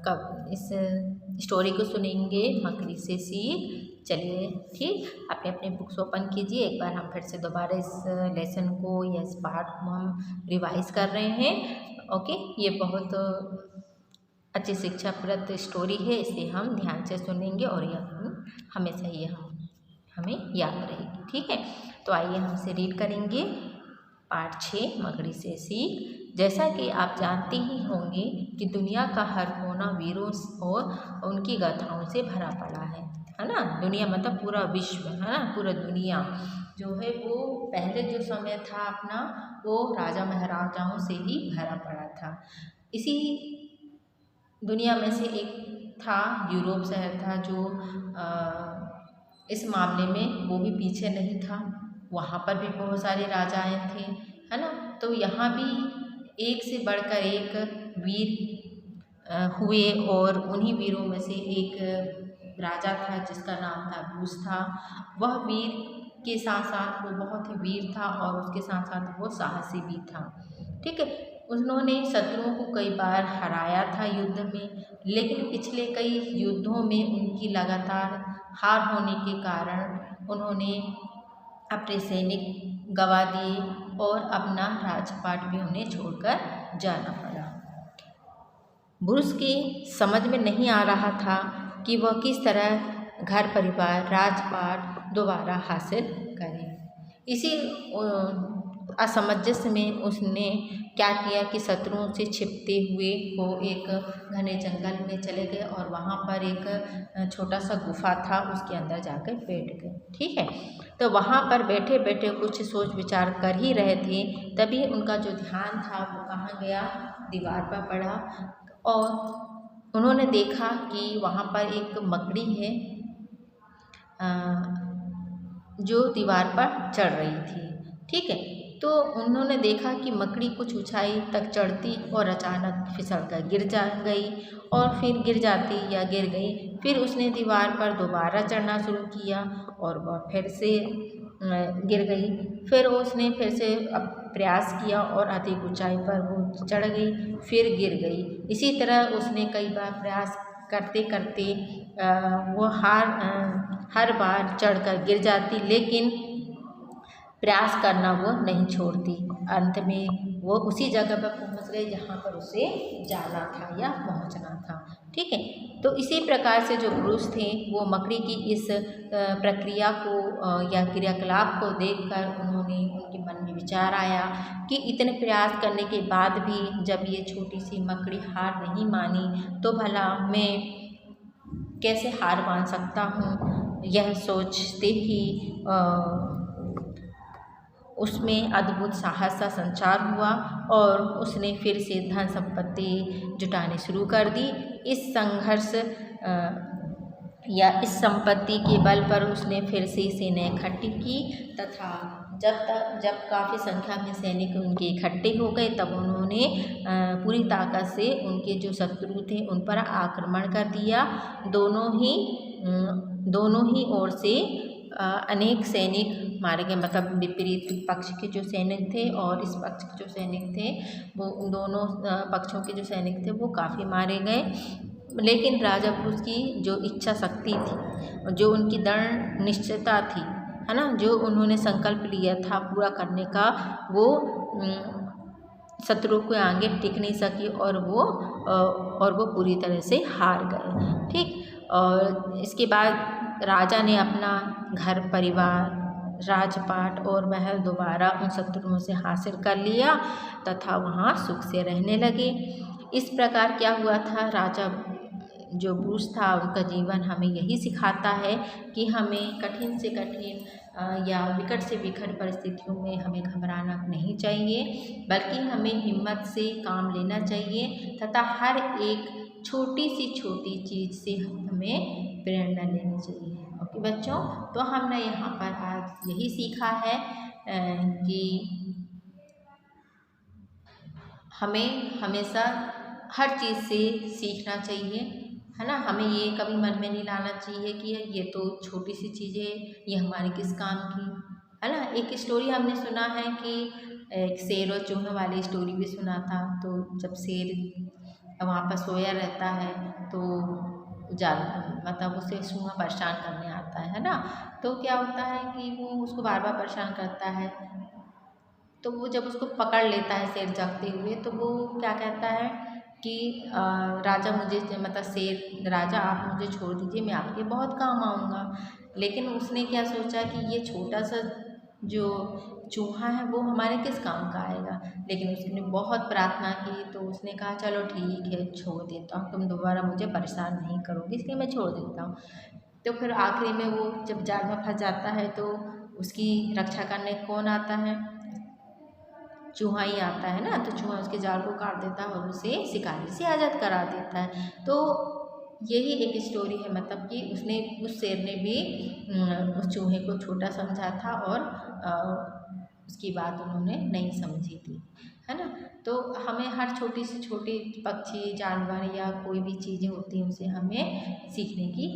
कब इस स्टोरी को सुनेंगे, मकड़ी से सीख। चलिए ठीक, अपने अपने बुक्स ओपन कीजिए। एक बार हम फिर से दोबारा इस लेसन को या इस पार्ट को हम रिवाइज कर रहे हैं। ओके, ये बहुत अच्छी शिक्षाप्रद स्टोरी है, इसे हम ध्यान से सुनेंगे और यह हमेशा ये हमें याद रहेगी। ठीक है, तो आइए हम इसे रीड करेंगे। पार्ट 6, मकड़ी से सीख। जैसा कि आप जानते ही होंगे कि दुनिया का हर कोना वीरों और उनकी गाथाओं से भरा पड़ा है ना। दुनिया मतलब पूरा विश्व, है ना, पूरा दुनिया जो है वो पहले जो समय था अपना, वो राजा महाराजाओं से ही भरा पड़ा था। इसी दुनिया में से एक था यूरोप शहर था, जो इस मामले में वो भी पीछे नहीं था। वहाँ पर भी बहुत सारे राजाएँ थे, है ना। तो यहाँ भी एक से बढ़कर एक वीर हुए और उन्हीं वीरों में से एक राजा था जिसका नाम था ब्रूस था। वह वीर के साथ साथ वो बहुत ही वीर था और उसके साथ साथ वो साहसी भी था। ठीक है, उन्होंने शत्रुओं को कई बार हराया था युद्ध में, लेकिन पिछले कई युद्धों में उनकी लगातार हार होने के कारण उन्होंने अपने सैनिक गंवा दिए और अपना राजपाट भी उन्हें छोड़कर जाना पड़ा। ब्रूस के समझ में नहीं आ रहा था कि वह किस तरह घर परिवार राजपाट दोबारा हासिल करे। इसी असमंजस में उसने क्या किया कि शत्रुओं से छिपते हुए वो एक घने जंगल में चले गए और वहाँ पर एक छोटा सा गुफा था, उसके अंदर जाकर बैठ गए। ठीक है, तो वहाँ पर बैठे बैठे कुछ सोच विचार कर ही रहे थे, तभी उनका जो ध्यान था वो कहाँ गया, दीवार पर पड़ा और उन्होंने देखा कि वहाँ पर एक मकड़ी है जो दीवार पर चढ़ रही थी। ठीक है, तो उन्होंने देखा कि मकड़ी कुछ ऊंचाई तक चढ़ती और अचानक फिसल कर गिर जा गई और फिर गिर जाती या गिर गई। फिर उसने दीवार पर दोबारा चढ़ना शुरू किया और वह फिर से गिर गई। फिर उसने फिर से प्रयास किया और अधिक ऊंचाई पर वो चढ़ गई, फिर गिर गई। इसी तरह उसने कई बार प्रयास करते करते वो हर बार चढ़कर गिर जाती, लेकिन प्रयास करना वो नहीं छोड़ती। अंत में वो उसी जगह पर पहुंच गई जहाँ पर उसे जाना था या पहुंचना था। ठीक है, तो इसी प्रकार से जो ब्रूस थे वो मकड़ी की इस प्रक्रिया को या क्रियाकलाप को देखकर उनके मन में विचार आया कि इतने प्रयास करने के बाद भी जब ये छोटी सी मकड़ी हार नहीं मानी, तो भला मैं कैसे हार मान सकता हूँ। यह सोचते ही उसमें अद्भुत साहस का संचार हुआ और उसने फिर से धन संपत्ति जुटानी शुरू कर दी। इस संघर्ष या इस संपत्ति के बल पर उसने फिर से सेना इकट्ठी की तथा जब काफ़ी संख्या में सैनिक उनके इकट्ठे हो गए, तब उन्होंने पूरी ताकत से उनके जो शत्रु थे उन पर आक्रमण कर दिया। दोनों ही ओर से अनेक सैनिक मारे गए, मतलब विपरीत पक्ष के जो सैनिक थे और इस पक्ष के जो सैनिक थे, वो उन दोनों पक्षों के जो सैनिक थे वो काफ़ी मारे गए। लेकिन राजा ब्रूस की जो इच्छा शक्ति थी, जो उनकी दृढ़ निश्चयता थी, है ना, जो उन्होंने संकल्प लिया था पूरा करने का, वो शत्रु के आगे टिक नहीं सकी और वो पूरी तरह से हार गए। ठीक, और इसके बाद राजा ने अपना घर परिवार राजपाट और महल दोबारा उन शत्रुओं से हासिल कर लिया तथा वहाँ सुख से रहने लगे। इस प्रकार क्या हुआ था, राजा जो ब्रूस था उनका जीवन हमें यही सिखाता है कि हमें कठिन से कठिन या विकट से विकट परिस्थितियों में हमें घबराना नहीं चाहिए, बल्कि हमें हिम्मत से काम लेना चाहिए तथा हर एक छोटी चीज़ से हमें प्रेरणा लेनी चाहिए। ओके बच्चों, तो हमने यहाँ पर आज यही सीखा है कि हमें हमेशा हर चीज़ से सीखना चाहिए, है ना। हमें ये कभी मन में नहीं लाना चाहिए कि ये तो छोटी सी चीज़ है, ये हमारे किस काम की, है ना। एक स्टोरी हमने सुना है कि एक शेर और चूहे वाली स्टोरी भी सुना था। तो जब शेर वहाँ पर सोया रहता है, तो जान मतलब उसे चूहा परेशान करने आता है ना। तो क्या होता है कि वो उसको बार बार परेशान करता है। तो वो जब उसको पकड़ लेता है शेर जागते हुए, तो वो क्या कहता है कि राजा मुझे मतलब शेर राजा आप मुझे छोड़ दीजिए, मैं आपके बहुत काम आऊँगा। लेकिन उसने क्या सोचा कि ये छोटा सा जो चूहा है वो हमारे किस काम का आएगा। लेकिन उसने बहुत प्रार्थना की, तो उसने कहा चलो ठीक है छोड़ देता हूँ, तुम दोबारा मुझे परेशान नहीं करोगे, इसलिए मैं छोड़ देता हूँ। तो फिर आखिरी में वो जब जाल में फंस जाता है, तो उसकी रक्षा करने कौन आता है, चूहा ही आता है ना। तो चूहा उसके जाल को काट देता है और उसे शिकारी से आज़ाद करा देता है। तो यही एक स्टोरी है, मतलब कि उसने उस शेर ने भी उस चूहे को छोटा समझा था और उसकी बात उन्होंने नहीं समझी थी, है ना। तो हमें हर छोटी से छोटी पक्षी जानवर या कोई भी चीज़ें होती हैं उनसे हमें सीखने की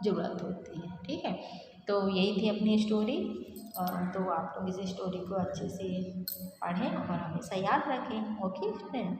ज़रूरत होती है, ठीक है। तो यही थी अपनी स्टोरी। तो आप लोग इस स्टोरी को अच्छे से पढ़ें और हमेशा याद रखें। Okay friend.